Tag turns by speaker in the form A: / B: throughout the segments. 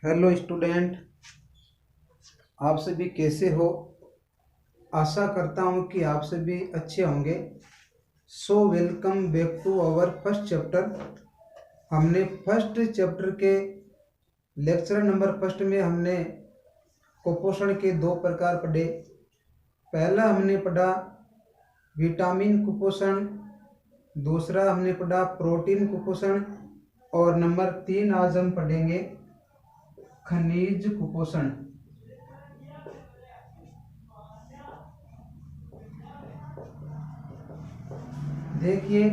A: Hello student, आप सभी कैसे हो। आशा करता हूँ कि आप सभी अच्छे होंगे। So welcome back to our first chapter. हमने फर्स्ट चैप्टर के लेक्चर नंबर फर्स्ट में हमने कुपोषण के दो प्रकार पढ़े। पहला हमने पढ़ा विटामिन कुपोषण, दूसरा हमने पढ़ा प्रोटीन कुपोषण, और नंबर 3 आज हम पढ़ेंगे खनिज कुपोषण। देखिए,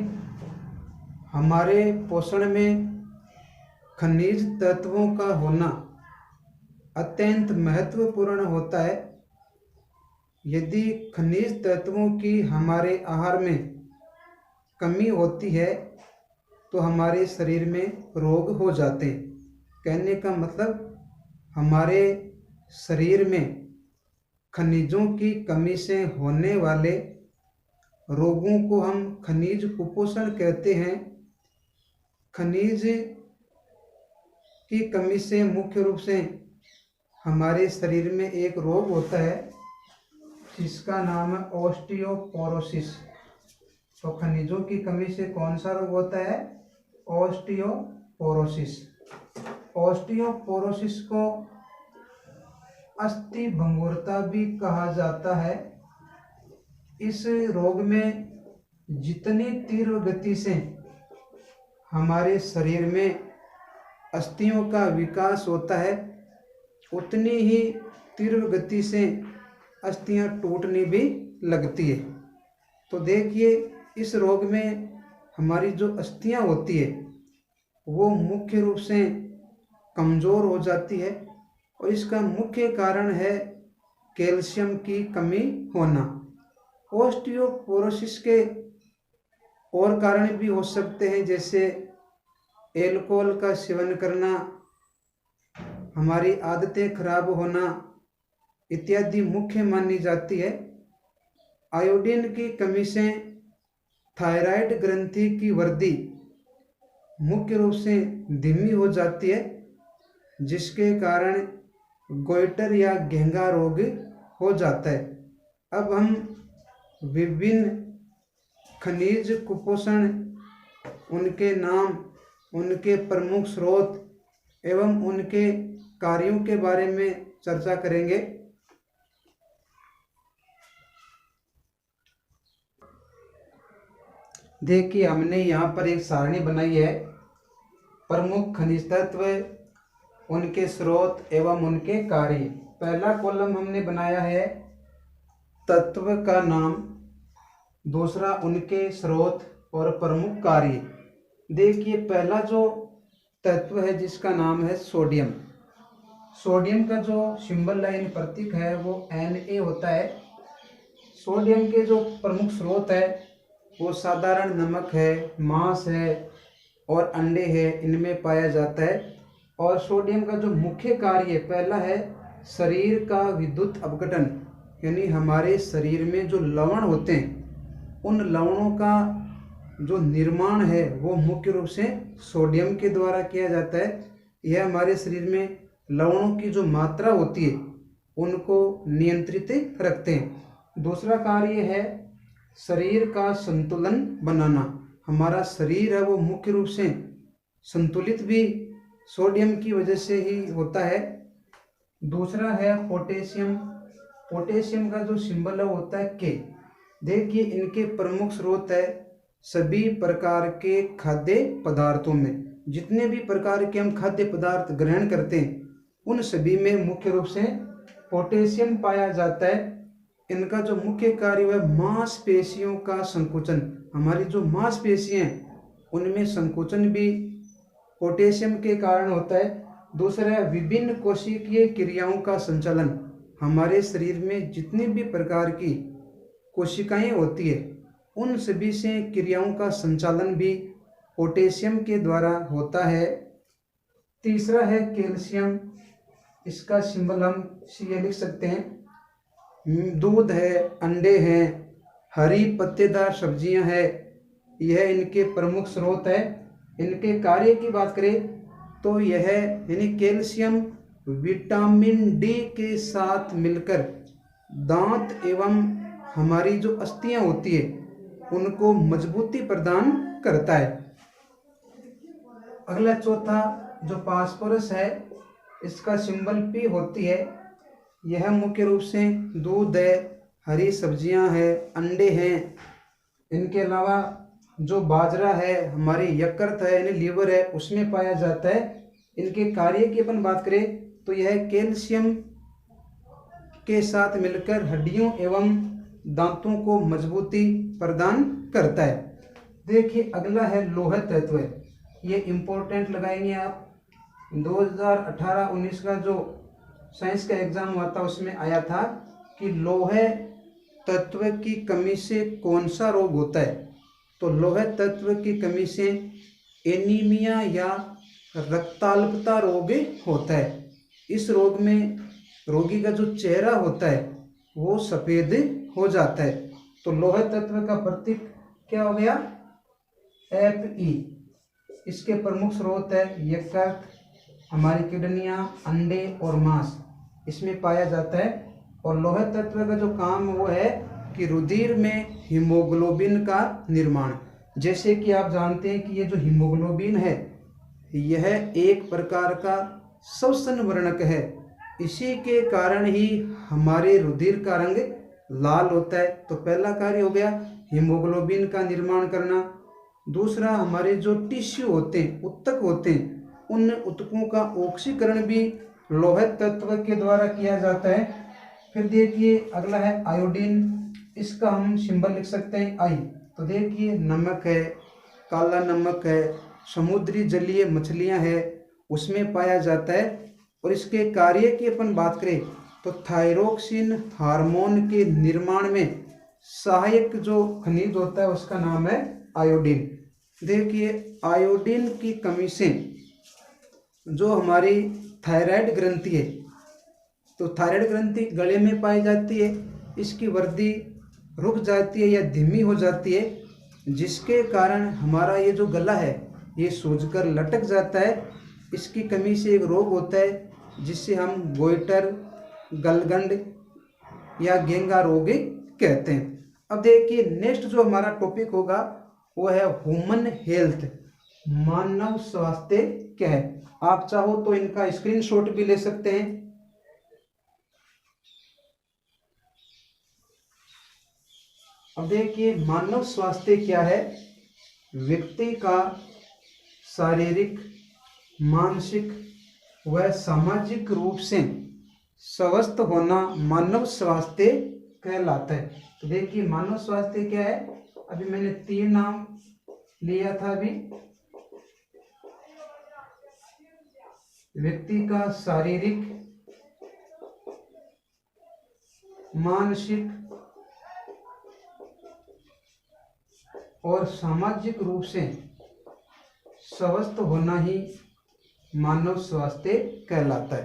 A: हमारे पोषण में खनिज तत्वों का होना अत्यंत महत्वपूर्ण होता है। यदि खनिज तत्वों की हमारे आहार में कमी होती है तो हमारे शरीर में रोग हो जाते हैं। कहने का मतलब हमारे शरीर में खनिजों की कमी से होने वाले रोगों को हम खनिज कुपोषण कहते हैं। खनिज की कमी से मुख्य रूप से हमारे शरीर में एक रोग होता है जिसका नाम है ऑस्टियोपोरोसिस। तो खनिजों की कमी से कौन सा रोग होता है? ऑस्टियोपोरोसिस। ऑस्टियोपोरोसिस को अस्थि भंगुरता भी कहा जाता है। इस रोग में जितनी तीव्र गति से हमारे शरीर में अस्थियों का विकास होता है उतनी ही तीव्र गति से अस्थियां टूटने भी लगती है। तो देखिए, इस रोग में हमारी जो अस्थियां होती है वो मुख्य रूप से कमज़ोर हो जाती है, और इसका मुख्य कारण है कैल्शियम की कमी होना। ऑस्टियोपोरोसिस के और कारण भी हो सकते हैं, जैसे एल्कोहल का सेवन करना, हमारी आदतें खराब होना इत्यादि मुख्य मानी जाती है। आयोडीन की कमी से थायराइड ग्रंथि की वृद्धि मुख्य रूप से धीमी हो जाती है, जिसके कारण गोइटर या घेंघा रोग हो जाता है। अब हम विभिन्न खनिज कुपोषण, उनके नाम, उनके प्रमुख स्रोत एवं उनके कार्यों के बारे में चर्चा करेंगे। देखिए, हमने यहाँ पर एक सारणी बनाई है। प्रमुख खनिज तत्व, उनके स्रोत एवं उनके कार्य। पहला कॉलम हमने बनाया है तत्व का नाम, दूसरा उनके स्रोत और प्रमुख कार्य। देखिए, पहला जो तत्व है जिसका नाम है सोडियम। सोडियम का जो सिंबल लाइन प्रतीक है वो Na होता है। सोडियम के जो प्रमुख स्रोत है वो साधारण नमक है, मांस है और अंडे है, इनमें पाया जाता है। और सोडियम का जो मुख्य कार्य पहला है शरीर का विद्युत अपघटन, यानी हमारे शरीर में जो लवण होते हैं उन लवणों का जो निर्माण है वो मुख्य रूप से सोडियम के द्वारा किया जाता है। यह हमारे शरीर में लवणों की जो मात्रा होती है उनको नियंत्रित रखते हैं। दूसरा कार्य है शरीर का संतुलन बनाना। हमारा शरीर है वो मुख्य रूप से संतुलित भी सोडियम की वजह से ही होता है। दूसरा है पोटेशियम। पोटेशियम का जो सिंबल है वो होता है K। देखिए, इनके प्रमुख स्रोत है सभी प्रकार के खाद्य पदार्थों में। जितने भी प्रकार के हम खाद्य पदार्थ ग्रहण करते हैं उन सभी में मुख्य रूप से पोटेशियम पाया जाता है। इनका जो मुख्य कार्य है मांसपेशियों का संकुचन। हमारी जो मांसपेशियां हैं उनमें संकुचन भी पोटेशियम के कारण होता है। दूसरा है विभिन्न कोशिकीय क्रियाओं का संचालन। हमारे शरीर में जितनी भी प्रकार की कोशिकाएं होती है उन सभी से क्रियाओं का संचालन भी पोटेशियम के द्वारा होता है। तीसरा है कैल्शियम। इसका सिंबल हम Ca लिख सकते हैं। दूध है, अंडे हैं, हरी पत्तेदार सब्जियां हैं, यह इनके प्रमुख स्रोत है। इनके कार्य की बात करें तो यह यानी कैल्शियम विटामिन डी के साथ मिलकर दांत एवं हमारी जो अस्थियां होती है उनको मजबूती प्रदान करता है। अगला चौथा जो फास्फोरस है, इसका सिंबल पी होती है। यह मुख्य रूप से दूध है, हरी सब्जियां हैं, अंडे हैं, इनके अलावा जो बाजरा है, हमारी यकृत है यानी लीवर है, उसमें पाया जाता है। इनके कार्य की अपन बात करें तो यह कैल्शियम के साथ मिलकर हड्डियों एवं दांतों को मजबूती प्रदान करता है। देखिए अगला है लौह तत्व। ये इम्पोर्टेंट लगाएंगे आप। 2018-19 का जो साइंस का एग्जाम हुआ था उसमें आया था कि लौह तत्व की कमी से कौन सा रोग होता है। तो लौह तत्व की कमी से एनीमिया या रक्ताल्पता रोग होता है। इस रोग में रोगी का जो चेहरा होता है वो सफ़ेद हो जाता है। तो लौह तत्व का प्रतीक क्या हो गया? Fe। इसके प्रमुख स्रोत है यकृत, हमारी किडनियां, अंडे और मांस, इसमें पाया जाता है। और लौह तत्व का जो काम वो है कि रुधिर में हीमोग्लोबिन का निर्माण। जैसे कि आप जानते हैं कि ये जो हीमोग्लोबिन है यह एक प्रकार का श्वसन वर्णक है। इसी के कारण ही हमारे रुधिर का रंग लाल होता है। तो पहला कार्य हो गया हीमोग्लोबिन का निर्माण करना। दूसरा, हमारे जो टिश्यू होते हैं, ऊतक होते हैं, उन ऊतकों का ऑक्सीकरण भी लौह तत्व के द्वारा किया जाता है। फिर देखिए अगला है आयोडीन। इसका हम सिंबल लिख सकते हैं आई। तो देखिए नमक है, काला नमक है, समुद्री जलीय मछलियां हैं, उसमें पाया जाता है। और इसके कार्य की अपन बात करें तो थायरोक्सिन हार्मोन के निर्माण में सहायक जो खनिज होता है उसका नाम है आयोडीन। देखिए आयोडीन की कमी से जो हमारी थायराइड ग्रंथि है, तो थायराइड ग्रंथि गले में पाई जाती है, इसकी वृद्धि रुक जाती है या धीमी हो जाती है, जिसके कारण हमारा ये जो गला है ये सूजकर लटक जाता है। इसकी कमी से एक रोग होता है जिससे हम गोइटर, गलगंड या गेंगा रोग कहते हैं। अब देखिए नेक्स्ट जो हमारा टॉपिक होगा वो है ह्यूमन हेल्थ, मानव स्वास्थ्य क्या है। आप चाहो तो इनका स्क्रीनशॉट भी ले सकते हैं। अब देखिए मानव स्वास्थ्य क्या है। व्यक्ति का शारीरिक, मानसिक व सामाजिक रूप से स्वस्थ होना मानव स्वास्थ्य कहलाता है। तो देखिए मानव स्वास्थ्य क्या है, अभी मैंने 3 नाम लिया था। अभी व्यक्ति का शारीरिक, मानसिक और सामाजिक रूप से स्वस्थ होना ही मानव स्वास्थ्य कहलाता है।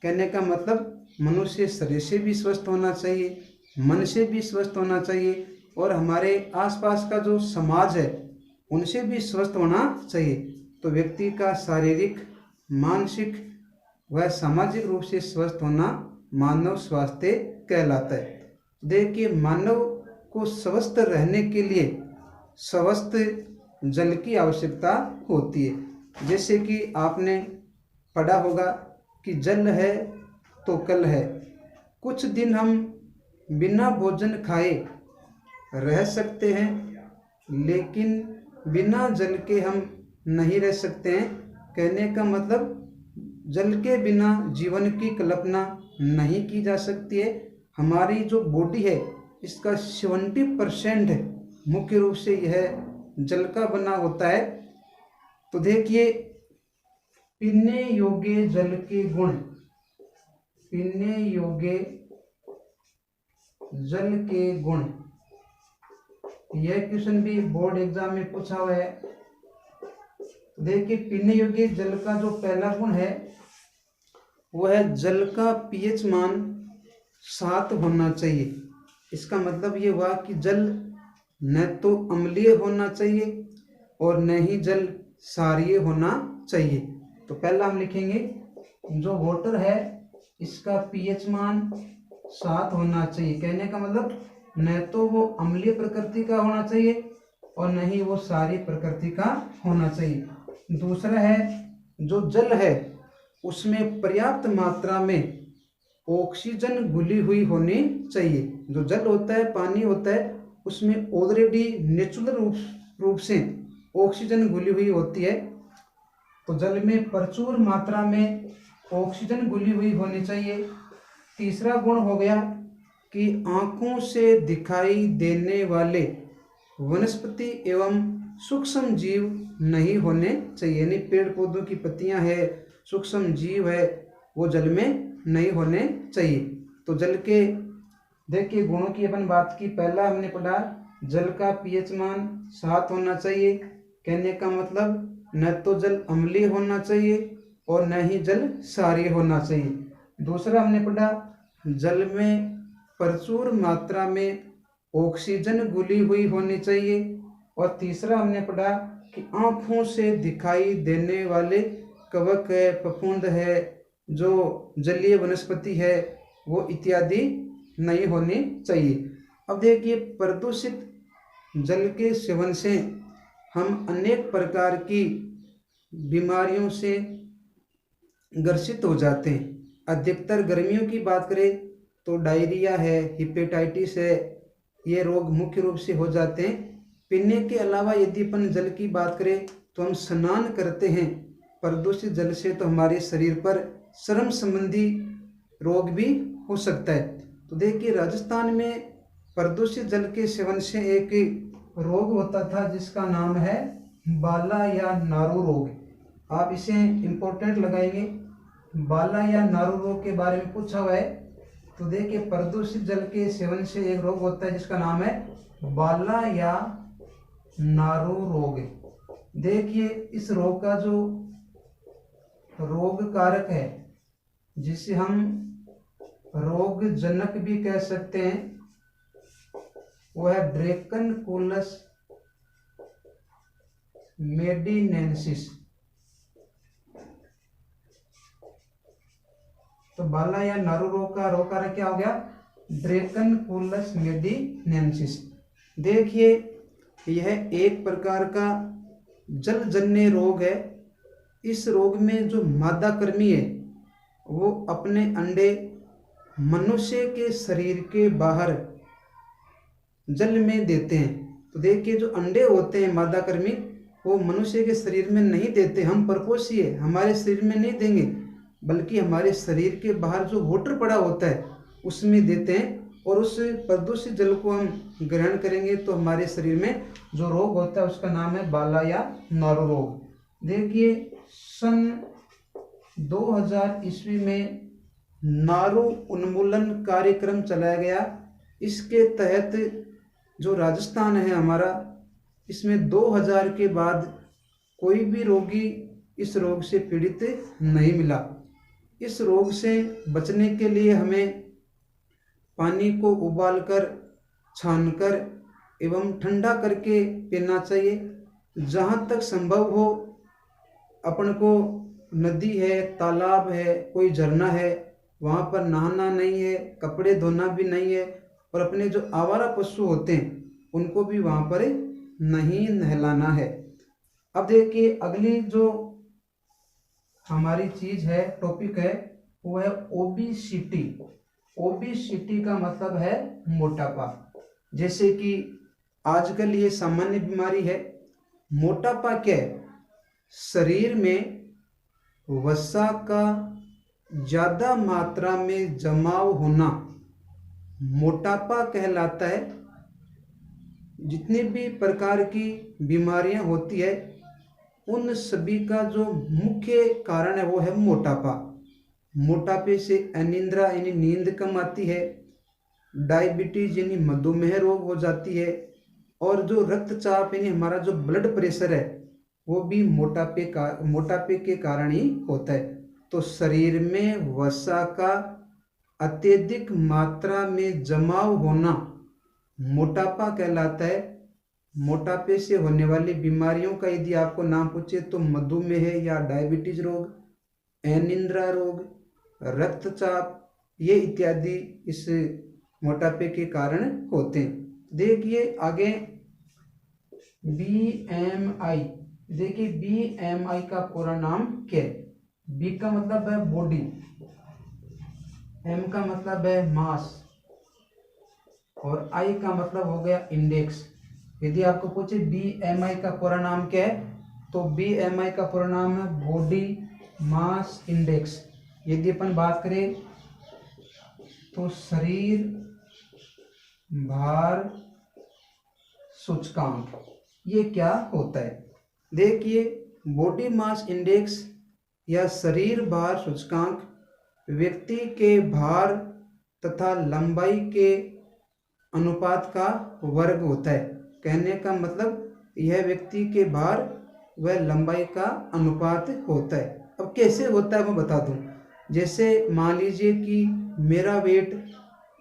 A: कहने का मतलब मनुष्य शरीर से भी स्वस्थ होना चाहिए, मन से भी स्वस्थ होना चाहिए और हमारे आसपास का जो समाज है उनसे भी स्वस्थ होना चाहिए। तो व्यक्ति का शारीरिक, मानसिक व सामाजिक रूप से स्वस्थ होना मानव स्वास्थ्य कहलाता है। देखिए मानव को स्वस्थ रहने के लिए स्वस्थ जल की आवश्यकता होती है। जैसे कि आपने पढ़ा होगा कि जल है तो कल है। कुछ दिन हम बिना भोजन खाए रह सकते हैं, लेकिन बिना जल के हम नहीं रह सकते हैं। कहने का मतलब जल के बिना जीवन की कल्पना नहीं की जा सकती है। हमारी जो बॉडी है इसका 70% मुख्य रूप से यह जल का बना होता है। तो देखिए पीने योग्य जल के गुण, पीने योग्य जल के गुण, यह क्वेश्चन भी बोर्ड एग्जाम में पूछा हुआ है। देखिए पीने योग्य जल का जो पहला गुण है वह है जल का पीएच मान 7 होना चाहिए। इसका मतलब ये हुआ कि जल न तो अम्लीय होना चाहिए और न ही जल क्षारीय होना चाहिए। तो पहला हम लिखेंगे जो वाटर है इसका पीएच मान 7 होना चाहिए। कहने का मतलब न तो वो अम्लीय प्रकृति का होना चाहिए और न ही वो क्षारीय प्रकृति का होना चाहिए। दूसरा है जो जल है उसमें पर्याप्त मात्रा में ऑक्सीजन घुली हुई होनी चाहिए। जो जल होता है, पानी होता है, उसमें ऑलरेडी नेचुरल रूप से ऑक्सीजन घुली हुई होती है। तो जल में प्रचुर मात्रा में ऑक्सीजन घुली हुई होनी चाहिए। तीसरा गुण हो गया कि आँखों से दिखाई देने वाले वनस्पति एवं सूक्ष्म जीव नहीं होने चाहिए, यानी पेड़ पौधों की पत्तियां है, सूक्ष्म जीव है, वो जल में नहीं होने चाहिए। तो जल के देखिए गुणों की अपन बात की। पहला हमने पढ़ा जल का पीएच मान 7 होना चाहिए। कहने का मतलब न तो जल अम्लीय होना चाहिए और न ही जल क्षारीय होना चाहिए। दूसरा हमने पढ़ा जल में प्रचुर मात्रा में ऑक्सीजन घुली हुई होनी चाहिए। और तीसरा हमने पढ़ा कि आँखों से दिखाई देने वाले कवक है, फफूंद है, जो जलीय वनस्पति है, वो इत्यादि नहीं होनी चाहिए। अब देखिए प्रदूषित जल के सेवन से हम अनेक प्रकार की बीमारियों से ग्रसित हो जाते हैं। अधिकतर गर्मियों की बात करें तो डायरिया है, हिपेटाइटिस है, ये रोग मुख्य रूप से हो जाते हैं। पीने के अलावा यदि अपन जल की बात करें तो हम स्नान करते हैं प्रदूषित जल से, तो हमारे शरीर पर श्रम संबंधी रोग भी हो सकता है। तो देखिए राजस्थान में प्रदूषित जल के सेवन से एक रोग होता था जिसका नाम है बाला या नारू रोग। आप इसे इम्पोर्टेंट लगाएंगे, बाला या नारू रोग के बारे में पूछा हुआ है। तो देखिए प्रदूषित जल के सेवन से एक रोग होता है जिसका नाम है बाला या नारू रोग। देखिए इस रोग का जो रोग कारक है, जिसे हम रोग जनक भी कह सकते हैं, वो है ड्रेकनकुलस मेडिनेंसिस। तो बाला या नारू रोग का रोग कारक क्या हो गया? ड्रेकनकुलस मेडिनेंसिस। देखिए यह एक प्रकार का जलजन्य रोग है। इस रोग में जो मादा कृमि है वो अपने अंडे मनुष्य के शरीर के बाहर जल में देते हैं। तो देखिए जो अंडे होते हैं मादा कृमि, वो मनुष्य के शरीर में नहीं देते। हम परपोषी है, हमारे शरीर में नहीं देंगे, बल्कि हमारे शरीर के बाहर जो वाटर पड़ा होता है उसमें देते हैं। और उस प्रदूषित जल को हम ग्रहण करेंगे तो हमारे शरीर में जो रोग होता है उसका नाम है बाला या नारू रोग। देखिए सन 2000 ईस्वी में नारू उन्मूलन कार्यक्रम चलाया गया। इसके तहत जो राजस्थान है हमारा, इसमें 2000 के बाद कोई भी रोगी इस रोग से पीड़ित नहीं मिला। इस रोग से बचने के लिए हमें पानी को उबालकर, छानकर एवं ठंडा करके पीना चाहिए। जहाँ तक संभव हो अपन को नदी है, तालाब है, कोई झरना है, वहाँ पर नहाना नहीं है, कपड़े धोना भी नहीं है, और अपने जो आवारा पशु होते हैं उनको भी वहाँ पर नहीं नहलाना है। अब देखिए अगली जो हमारी चीज है, टॉपिक है, वो है ओबेसिटी। ओबेसिटी का मतलब है मोटापा। जैसे कि आजकल ये सामान्य बीमारी है। मोटापा क्या है? शरीर में वसा का ज्यादा मात्रा में जमाव होना मोटापा कहलाता है। जितनी भी प्रकार की बीमारियां होती है उन सभी का जो मुख्य कारण है वो है मोटापा। मोटापे से अनिद्रा यानी नींद कम आती है, डायबिटीज यानी मधुमेह रोग हो जाती है, और जो रक्तचाप यानी हमारा जो ब्लड प्रेशर है वो भी मोटापे के कारण ही होता है। तो शरीर में वसा का अत्यधिक मात्रा में जमाव होना मोटापा कहलाता है। मोटापे से होने वाली बीमारियों का यदि आपको नाम पूछे तो मधुमेह या डायबिटीज रोग, अनिद्रा रोग, रक्तचाप, ये इत्यादि इस मोटापे के कारण होते हैं। देखिए आगे BMI। देखिए BMI का पूरा नाम क्या है? B का मतलब है बॉडी, M का मतलब है मास और I का मतलब हो गया इंडेक्स। यदि आपको पूछे BMI का पूरा नाम क्या है, तो BMI का पूरा नाम है बॉडी मास इंडेक्स। यदि अपन बात करें तो शरीर भार सूचकांक, ये क्या होता है? देखिए बॉडी मास इंडेक्स या शरीर भार सूचकांक व्यक्ति के भार तथा लंबाई के अनुपात का वर्ग होता है। कहने का मतलब यह व्यक्ति के भार व लंबाई का अनुपात होता है। अब कैसे होता है मैं बता दूं। जैसे मान लीजिए कि मेरा वेट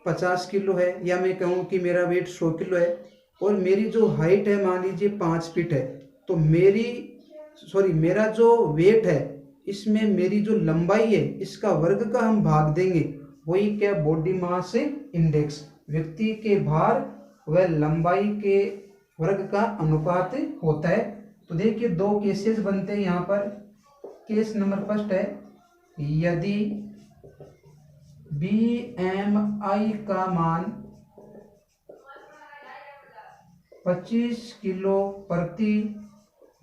A: 50 किलो है, या मैं कहूँ कि मेरा वेट 100 किलो है और मेरी जो हाइट है मान लीजिए 5 फीट है, तो मेरा जो वेट है इसमें मेरी जो लंबाई है इसका वर्ग का हम भाग देंगे, वही क्या बॉडी मास इंडेक्स, व्यक्ति के भार व लंबाई के वर्ग का अनुपात होता है। तो देखिए दो केसेस बनते हैं यहाँ पर। केस नंबर फर्स्ट है, यदि BMI का मान 25 किलो प्रति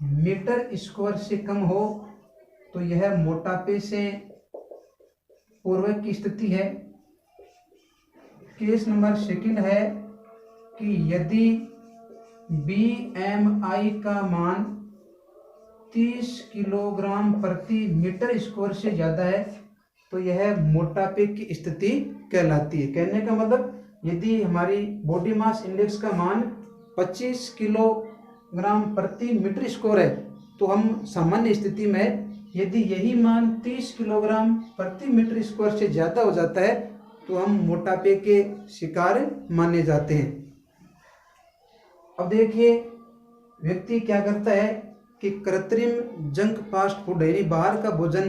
A: मीटर स्क्वायर से कम हो तो यह मोटापे से पूर्व की स्थिति है। केस नंबर सेकंड है कि यदि BMI का मान 30 किलोग्राम प्रति मीटर स्क्वायर से ज़्यादा है तो यह मोटापे की स्थिति कहलाती है। कहने का मतलब यदि हमारी बॉडी मास इंडेक्स का मान 25 किलोग्राम प्रति मीटर स्क्वायर है तो हम सामान्य स्थिति में, यदि यही मान 30 किलोग्राम प्रति मीटर स्क्वायर से ज़्यादा हो जाता है तो हम मोटापे के शिकार माने जाते हैं। अब देखिए व्यक्ति क्या करता है कि कृत्रिम जंक फास्ट फूड यानी बाहर का भोजन,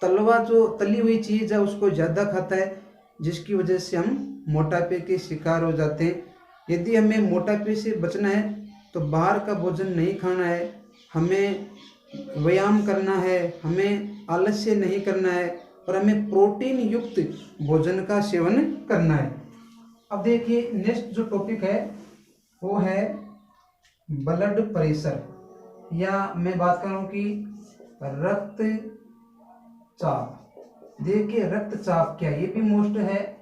A: तली हुई चीज़ है उसको ज़्यादा खाता है, जिसकी वजह से हम मोटापे के शिकार हो जाते हैं। यदि हमें मोटापे से बचना है तो बाहर का भोजन नहीं खाना है, हमें व्यायाम करना है, हमें आलस्य नहीं करना है और हमें प्रोटीन युक्त भोजन का सेवन करना है। अब देखिए नेक्स्ट जो टॉपिक है वो है ब्लड प्रेशर, या मैं बात कर रहा हूँ कि रक्तचाप। देखिए रक्तचाप क्या है, ये भी मोस्ट है।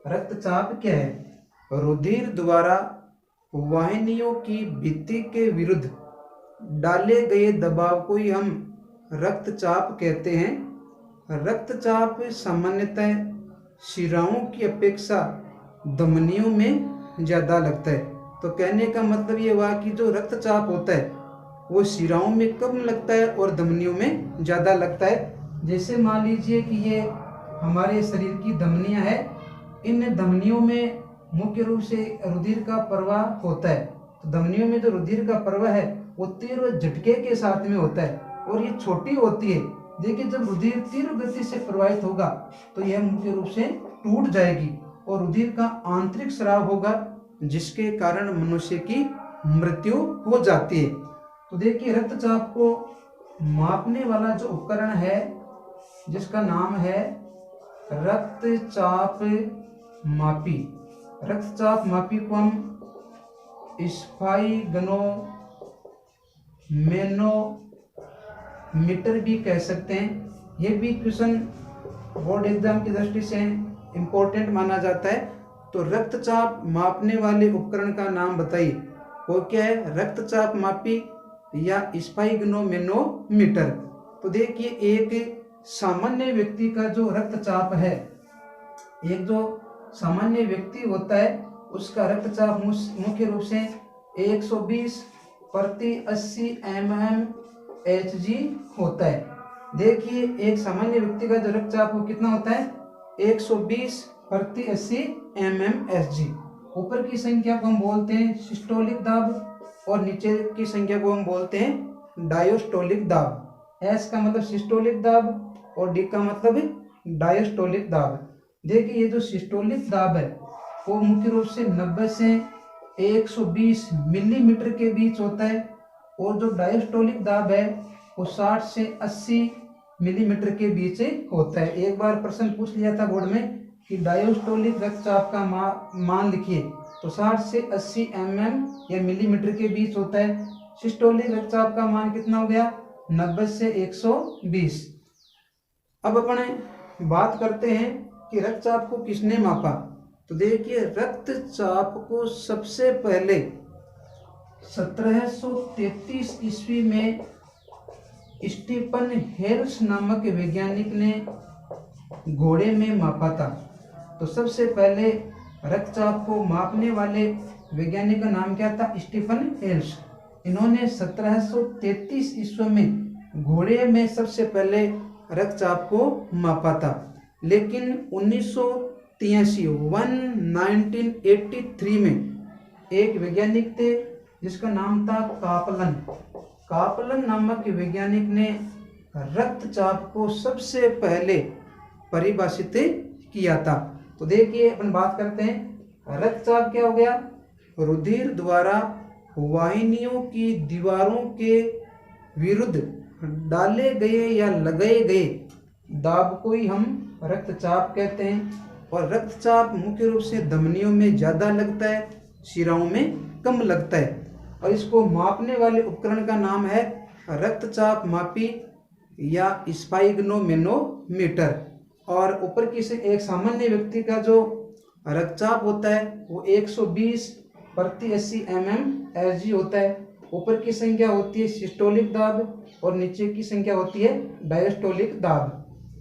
A: रक्तचाप क्या है? रुधिर द्वारा वाहिनियों की भित्ति के विरुद्ध डाले गए दबाव को ही हम रक्तचाप कहते हैं। रक्तचाप सामान्यतः शिराओं की अपेक्षा धमनियों में ज़्यादा लगता है। तो कहने का मतलब ये हुआ कि जो रक्तचाप होता है वो शिराओं में कम लगता है और धमनियों में ज़्यादा लगता है। जैसे मान लीजिए कि ये हमारे शरीर की धमनियां हैं, इन धमनियों में मुख्य रूप से रुधिर का प्रवाह होता है। तो धमनियों में जो रुधिर का प्रवाह है वो तीव्र झटके के साथ में होता है और ये छोटी होती है। देखिए जब रुधिर तीव्र गति से प्रवाहित होगा तो यह मुख्य रूप से टूट जाएगी और रुधिर का आंतरिक स्राव होगा, जिसके कारण मनुष्य की मृत्यु हो जाती है। तो देखिए रक्तचाप को मापने वाला जो उपकरण है जिसका नाम है रक्तचाप मापी। रक्तचाप मापी को हम स्पाइगनोमीटर भी कह सकते हैं। ये भी क्वेश्चन बोर्ड एग्जाम की दृष्टि से इम्पोर्टेंट माना जाता है। तो रक्तचाप मापने वाले उपकरण का नाम बताइए, वो क्या है? रक्तचाप मापी या स्पाइगनोमीटर। तो देखिए एक सामान्य व्यक्ति का जो रक्तचाप है, एक जो सामान्य व्यक्ति होता है उसका रक्तचाप मुख्य रूप से 120/80 mmHg होता है। देखिए एक सामान्य व्यक्ति का जो रक्तचाप वो कितना होता है? 120/80 mmHg। ऊपर की संख्या को हम बोलते हैं सिस्टोलिक दाब और नीचे की संख्या को हम बोलते हैं डायोस्टोलिक दाब। एस का मतलब सिस्टोलिक दाब और डी का मतलब डायस्टोलिक दाब। देखिए ये जो सिस्टोलिक दाब है वो मुख्य रूप से 90 से 120 मिलीमीटर के बीच होता है, और जो डायस्टोलिक दाब है वो 60 से 80 मिलीमीटर के बीच होता है। एक बार प्रश्न पूछ लिया था बोर्ड में कि डायस्टोलिक रक्तचाप का मान लिखिए, तो 60 से 80 या मिलीमीटर के बीच होता है। सिस्टोलिक रक्तचाप का मान कितना हो गया? 90 से 120। अब अपन बात करते हैं कि रक्तचाप को किसने मापा। तो देखिए रक्तचाप को सबसे पहले 1733 ईस्वी में स्टीफन हेल्स नामक वैज्ञानिक ने घोड़े में मापा था। तो सबसे पहले रक्तचाप को मापने वाले वैज्ञानिक का नाम क्या था? Stephen Hales. इन्होंने 1733 ईस्वी में घोड़े में सबसे पहले रक्तचाप को मापा था। लेकिन 1983 में एक वैज्ञानिक थे जिसका नाम था कापलन नामक वैज्ञानिक ने रक्तचाप को सबसे पहले परिभाषित किया था। तो देखिए अपन बात करते हैं रक्तचाप क्या हो गया? रुधिर द्वारा वाहिनियों की दीवारों के विरुद्ध डाले गए या लगाए गए दाब को ही हम रक्तचाप कहते हैं। और रक्तचाप मुख्य रूप से धमनियों में ज़्यादा लगता है, शिराओं में कम लगता है। और इसको मापने वाले उपकरण का नाम है रक्तचाप मापी या स्पाइगनोमेनोमीटर। और ऊपर की से एक सामान्य व्यक्ति का जो रक्तचाप होता है वो 120/80 mmHg होता है। ऊपर की संख्या होती है सिस्टोलिक दाब और नीचे की संख्या होती है डायस्टोलिक दाब।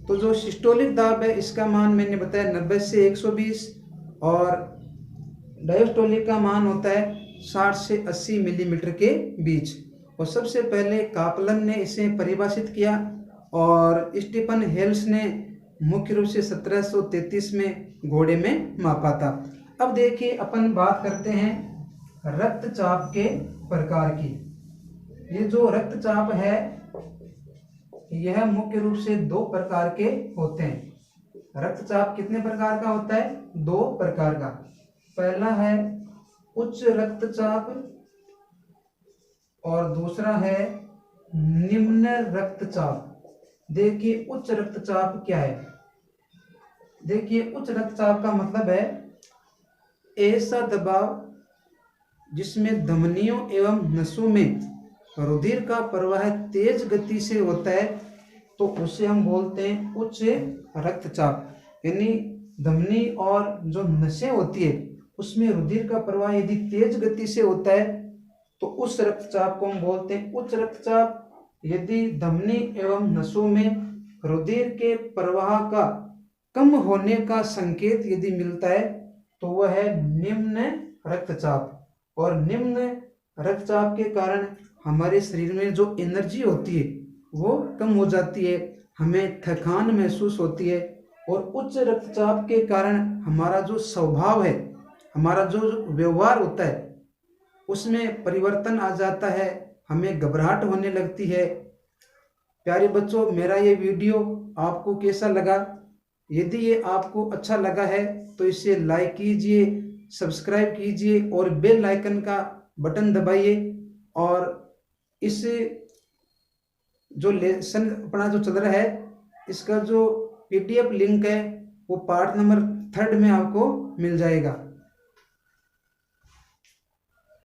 A: तो जो सिस्टोलिक दाब है इसका मान मैंने बताया 90 से 120, और डायस्टोलिक का मान होता है 60 से 80 मिलीमीटर के बीच। और सबसे पहले कापलन ने इसे परिभाषित किया और स्टीफन हेल्स ने मुख्य रूप से 1733 में घोड़े में मापा था। अब देखिए अपन बात करते हैं रक्तचाप के प्रकार की। ये जो रक्तचाप है यह मुख्य रूप से 2 प्रकार के होते हैं। रक्तचाप कितने प्रकार का होता है? 2 प्रकार का। पहला है उच्च रक्तचाप और दूसरा है निम्न रक्तचाप। देखिए उच्च रक्तचाप क्या है? देखिए उच्च रक्तचाप का मतलब है ऐसा दबाव जिसमें धमनियों एवं नसों में रुधिर का प्रवाह तेज गति से होता है, तो उसे हम बोलते हैं उच्च रक्तचाप। यानी धमनी और जो नसें होती है उसमें रुधिर का प्रवाह यदि तेज गति से होता है तो उस रक्तचाप को हम बोलते हैं उच्च रक्तचाप। यदि धमनी एवं नसों में रुधिर के प्रवाह का कम होने का संकेत यदि मिलता है तो वह है निम्न रक्तचाप। और निम्न रक्तचाप के कारण हमारे शरीर में जो एनर्जी होती है वो कम हो जाती है, हमें थकान महसूस होती है। और उच्च रक्तचाप के कारण हमारा जो स्वभाव है, हमारा जो व्यवहार होता है उसमें परिवर्तन आ जाता है, हमें घबराहट होने लगती है। प्यारे बच्चों, मेरा ये वीडियो आपको कैसा लगा? यदि ये आपको अच्छा लगा है तो इसे लाइक कीजिए, सब्सक्राइब कीजिए और बेल आइकन का बटन दबाइए। और इस जो लेसन अपना जो चल रहा है इसका जो PDF लिंक है वो पार्ट नंबर 3 में आपको मिल जाएगा।